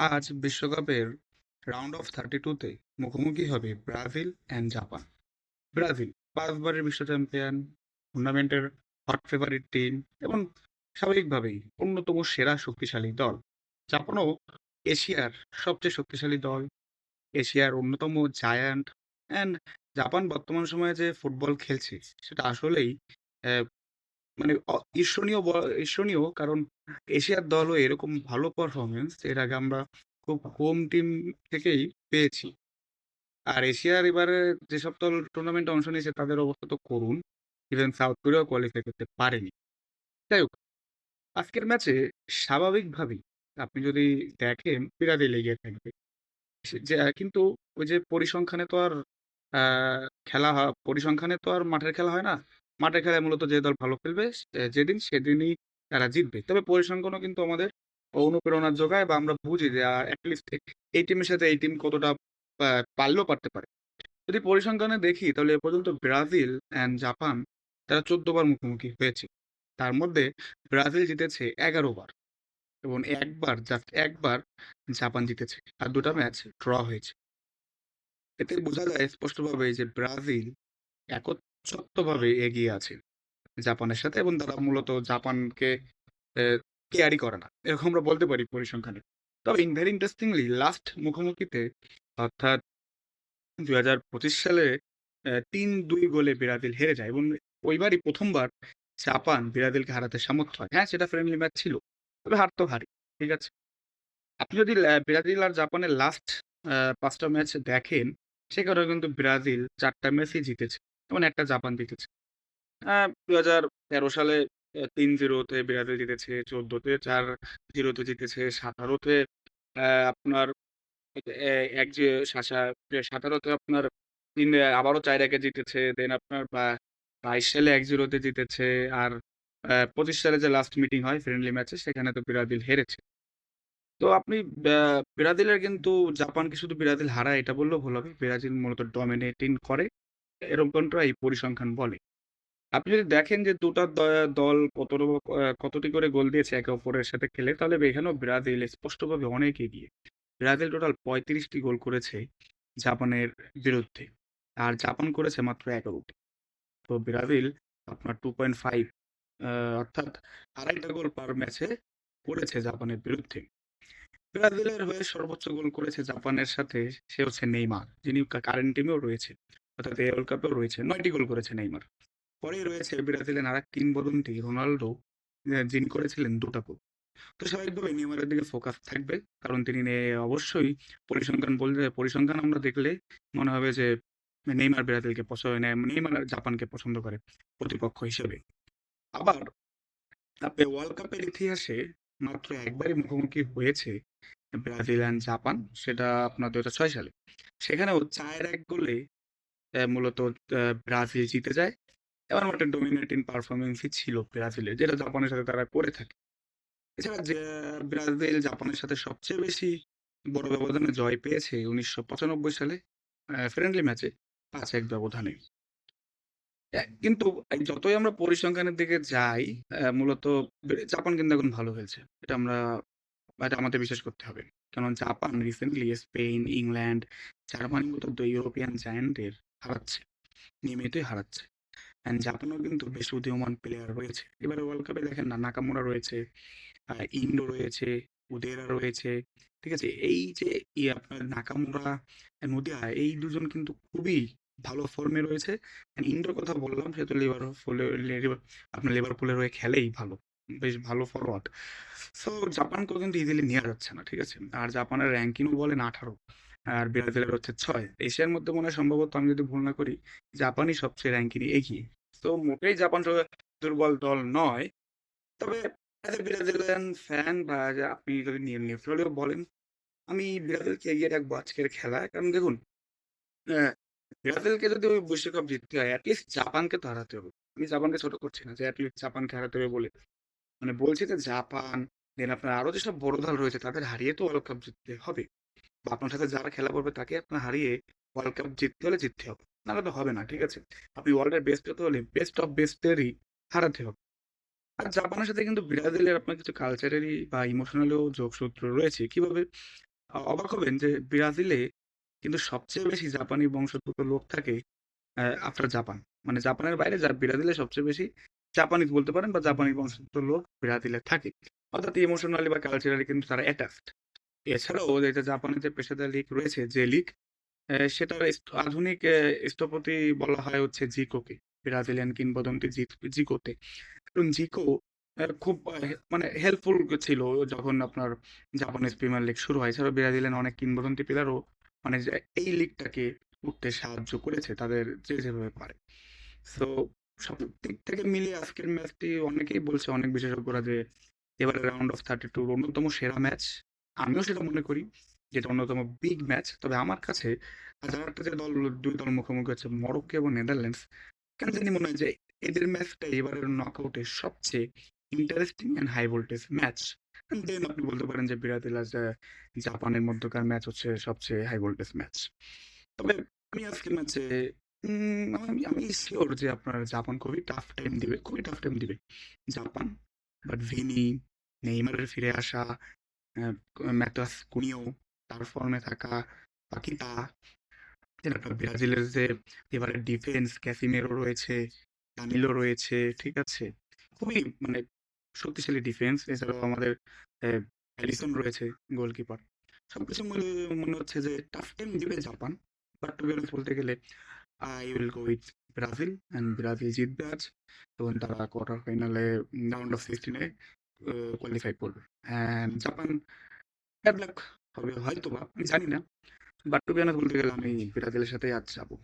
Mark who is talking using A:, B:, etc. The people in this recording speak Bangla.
A: আজ বিশ্বকাপের রাউন্ড অফ 32-তে মুখোমুখি হবে ব্রাজিল অ্যান্ড জাপান। ব্রাজিল 5 বারের বিশ্ব চ্যাম্পিয়ন, টুর্নামেন্টের হট ফেভারিট টিম এবং স্বাভাবিকভাবেই অন্যতম সেরা শক্তিশালী দল। জাপানও এশিয়ার সবচেয়ে শক্তিশালী দল, এশিয়ার অন্যতম জায়ান্ট। অ্যান্ড জাপান বর্তমান সময়ে যে ফুটবল খেলছে সেটা আসলেই মানে ঈর্ষণীয়, কারণ এশিয়ার দলও এরকম ভালো পারফরম্যান্স এর আগে আমরা খুব কম টিম থেকেই পেয়েছি। আর এশিয়ার এবারে যেসব দল টুর্নামেন্টে অংশ নিয়েছে তাদের অবস্থা তো করুণ। ইভেন সাউথ কোরিয়াও কোয়ালিফাই করতে পারেনি। যাই হোক, আজকের ম্যাচে স্বাভাবিকভাবেই আপনি যদি দেখেন ব্রাজিল এগিয়ে থাকবে। কিন্তু ওই যে পরিসংখ্যানে তো আর পরিসংখ্যানে তো আর মাঠের খেলা হয় না। মাঠের খেলায় মূলত যে দল ভালো খেলবে যেদিন সেদিনই তারা জিতবে। তবে পরিসংখ্যানও কিন্তু আমাদের অনুপ্রেরণা যোগায় বা আমরা বুঝি যে এটলিস্ট এই টিমের সাথে এই টিম কতটা পারলেও পারতে পারে। যদি পরিসংখ্যানে দেখি তাহলে এ পর্যন্ত ব্রাজিল অ্যান্ড জাপান তারা 14 বার মুখোমুখি হয়েছে। তার মধ্যে ব্রাজিল জিতেছে 11 বার এবং জাস্ট একবার জাপান জিতেছে। আর 2টা ম্যাচ ড্র হয়েছে। এতে বোঝা যায় স্পষ্টভাবে যে ব্রাজিল একচ্ছত্রভাবে এগিয়ে আছে জাপানের সাথে এবং তারা মূলত জাপানকে কেয়ারই করে না, এরকম আমরা বলতে পারি পরিসংখ্যানে। তবে ভেরি ইন্টারেস্টিংলি লাস্ট মুখোমুখিতে অর্থাৎ 2025 সালে 3-2 গোলে ব্রাজিল হেরে যায় এবং ওইবারই প্রথমবার জাপান ব্রাজিলকে হারাতে সামর্থ্য হয়। হ্যাঁ, সেটা ফ্রেন্ডলি ম্যাচ ছিল, তবে হার তো হারি, ঠিক আছে। আপনি যদি ব্রাজিল আর জাপানের লাস্ট 5টা ম্যাচ দেখেন, সেখানেও কিন্তু ব্রাজিল 4টা ম্যাচই জিতেছে এবং একটা জাপান জিতেছে। 2013 সালে 3-0-তে ব্রাজিল জিতেছে, 14-তে 4-0-তে জিতেছে, 17-তে আপনার এ এক যে 17-তে আপনার আবারও 4-1-এ জিতেছে। দেন আপনার 22 সালে 1-0-তে জিতেছে। আর 25 সালে যে লাস্ট মিটিং হয় ফ্রেন্ডলি ম্যাচে, সেখানে তো ব্রাজিল হেরেছে। তো আপনি ব্রাজিলের কিন্তু জাপানকে শুধু ব্রাজিল হারায় এটা বললেও ভুল হবে। ব্রাজিল মূলত ডমিনেটিং করে, এরকমটা এই পরিসংখ্যান বলে। আপনি যদি দেখেন যে 2টা দল কতটি করে গোল দিয়েছে একে অপরের সাথে খেলে, তাহলে এখানেও ব্রাজিল স্পষ্টভাবে অনেক এগিয়ে। ব্রাজিল টোটাল 35টি গোল করেছে জাপানের বিরুদ্ধে। আর জাপান করেছে মাত্র 11টি। তো ব্রাজিল আপনার 2.5 অর্থাৎ 2.5টা গোল পার ম্যাচে করেছে জাপানের বিরুদ্ধে। ব্রাজিলের হয়ে সর্বোচ্চ গোল করেছে জাপানের সাথে, সে হচ্ছে নেইমার, যিনি কারেন্ট টিমেও রয়েছে, অর্থাৎ এই ওয়ার্ল্ড কাপেও রয়েছে। 9টি গোল করেছে নেইমার। পরেই রয়েছে ব্রাজিলের আরেক কিংবদন্তি রোনাল্ডো, যিনি করেছিলেন 2টা গোল। তো স্বাভাবিকভাবে নেইমারের দিকে ফোকাস থাকবে, কারণ তিনি অবশ্যই পরিসংখ্যান আমরা দেখলে মনে হবে যে নেইমার জাপানকে পছন্দ করে প্রতিপক্ষ হিসেবে। আবার আপনি ওয়ার্ল্ড কাপের ইতিহাসে মাত্র একবারই মুখোমুখি হয়েছে ব্রাজিল অ্যান্ড জাপান, সেটা আপনার 2006 সালে। সেখানেও 4-1 গোলে মূলত ব্রাজিল জিতে যায়। এবার একটা ডমিনেটিং পারফরমেন্সই ছিল ব্রাজিলের, যেটা জাপানের সাথে তারা করে থাকে। এছাড়া যে ব্রাজিল জাপানের সাথে সবচেয়ে বেশি বড় ব্যবধানে জয় পেয়েছে 1995 সালে ফ্রেন্ডলি ম্যাচে 5-1 ব্যবধানে। কিন্তু এই যতই আমরা পরিসংখ্যানের দিকে যাই, মূলত জাপান কিন্তু এখন ভালো খেলছে। এটা আমাদের বিশ্বাস করতে হবে। কারণ জাপান রিসেন্টলি স্পেন, ইংল্যান্ড, জার্মানির মতো ইউরোপিয়ান জায়ান্টের হারাচ্ছে, নিয়মিতই হারাচ্ছে। অ্যান্ড জাপানেও কিন্তু বেশ উদীয়মান প্লেয়ার রয়েছে। এবারে ওয়ার্ল্ড কাপে দেখেন না, নাকামুরা রয়েছে, ইন্ডো রয়েছে, উদেরা রয়েছে। ঠিক আছে? এই যে আপনার নাকামুরা, নদিয়া, এই দুজন কিন্তু খুবই ভালো ফর্মে রয়েছে। ইন্ডোর কথা বললাম, সে তো আপনার লিভারপুলের হয়ে খেলেই ভালো। বেশ ভালো ফরওয়ার্ড। সো জাপানকেও কিন্তু ইজিলি নেওয়া যাচ্ছে না। ঠিক আছে? আর জাপানের র্যাঙ্কিংও বলেন 18, আর ব্রাজিলের হচ্ছে 6। এশিয়ার মধ্যে মনে হয় সম্ভবত, আমি যদি ভুল না করি, জাপানই সবচেয়ে র্যাঙ্কিং এগিয়ে। তো মোটেই জাপান দুর্বল দল নয়। তবে অ্যাজ এ ব্রাজিলিয়ান ফ্যান বা আপনি যদি নিউট্রালিও বলেন, আমি ব্রাজিলকে এগিয়ে রাখবো আজকের খেলায়। কারণ দেখুন, আহ, ব্রাজিলকে যদি ওই বিশ্বকাপ জিততে হয়, অ্যাটলিস্ট জাপানকে তো হারাতে হবে। আমি জাপানকে ছোট করছি না যে অ্যাটলিস্ট জাপানকে হারাতে হবে বলে, মানে বলছি যে জাপান, দেন আপনার আরো যেসব বড় দল রয়েছে তাদের হারিয়ে তো ওয়ার্ল্ড কাপ জিততে হবে। বা আপনার সাথে যারা খেলা করবে তাকে আপনার হারিয়ে ওয়ার্ল্ড কাপ জিততে হলে জিততে হবে, নাহলে তো হবে না। ঠিক আছে? আপনি ওয়ার্ল্ডের বেস্ট হতে হলে বেস্ট অফ বেস্টেরই হারাতে হবে। আর জাপানের সাথে কিন্তু ব্রাজিলের আপনার কিছু কালচারালি বা ইমোশনালিও যোগসূত্র রয়েছে। কিভাবে? অবাক হবেন যে ব্রাজিলে কিন্তু সবচেয়ে বেশি জাপানি বংশোদ্ভূত লোক থাকে আফটার জাপান। মানে জাপানের বাইরে ব্রাজিলে সবচেয়ে বেশি জাপানিজ বলতে পারেন বা জাপানি বংশোদ্ভূত লোক ব্রাজিলে থাকে। অর্থাৎ ইমোশনালি বা কালচারালি কিন্তু তারা অ্যাটাচড। এছাড়াও এই যে জাপানের যে পেশাদার লীগ রয়েছে, যে লীগ সেটার আধুনিক স্থপতি বলা হয় হচ্ছে জিকোকে। ব্রাজিলিয়ান কিংবদন্তি জিকোতে। কারণ জিকো খুব মানে হেল্পফুল ছিল যখন আপনার জাপানিজ প্রিমিয়ার লিগ শুরু হয়। এছাড়াও ব্রাজিলিয়ান অনেক কিংবদন্তি প্লেয়ারও মানে যে এই লিগটাকে উঠতে সাহায্য করেছে তাদের যে যেভাবে পারে। সো সব দিক থেকে মিলিয়ে আজকের ম্যাচটি অনেকেই বলছে, অনেক বিশেষজ্ঞরা, যে এবারে রাউন্ড অফ 32 অন্যতম সেরা ম্যাচ। আমিও সেটা মনে করি যেটা অন্যতম বিগ ম্যাচ। তবে আমার কাছে আজ আরেকটা যে দুই দল মুখোমুখি হচ্ছে, মরক্কো এবং নেদারল্যান্ডস, কেন জানি মনে হয় যে এদের ম্যাচটা এবারের নকআউটের সবচেয়ে interesting and high voltage match. Then আপনি বলতে পারেন যে ব্রাজিল আর জাপানের মধ্যকার ম্যাচ হচ্ছে সবচেয়ে হাই ভোল্টেজ ম্যাচ। তবে আমি আজকের ম্যাচে আমি আমি শিওর যে আপনার জাপান খুবই টাফ টাইম দিবে, খুবই টাফ টাইম দিবে জাপান। বাট ভিনি, নেইমারের ফিরে আসা, ম্যাথাস কুনিও, তার ফর্মে থাকা পাকিতা, আপনার ব্রাজিলের যে এবারে ডিফেন্স, ক্যাসিমেরো রয়েছে, দানিলো রয়েছে, ঠিক আছে? খুবই মানে শক্তিশালী ডিফেন্স। এছাড়াও আমাদের অ্যালিসন রয়েছে গোলকিপার। সবকিছু মিলে মনে হচ্ছে যে টাফ টাইম দিবে Japan. But to be honest বলতে গেলে I will go with Brazil, and Brazil জিতবে আজ এবং তারা কোয়ার্টার ফাইনালে রাউন্ড অফ 16 এ কোয়ালিফাই করবে। অ্যান্ড জাপান ব্যাড লাক হবে হয়তোবা, আমি জানি না। বাট টু বি অনেস্ট বলতে গেলে আমি ব্রাজিলের সাথেই আজ যাবো।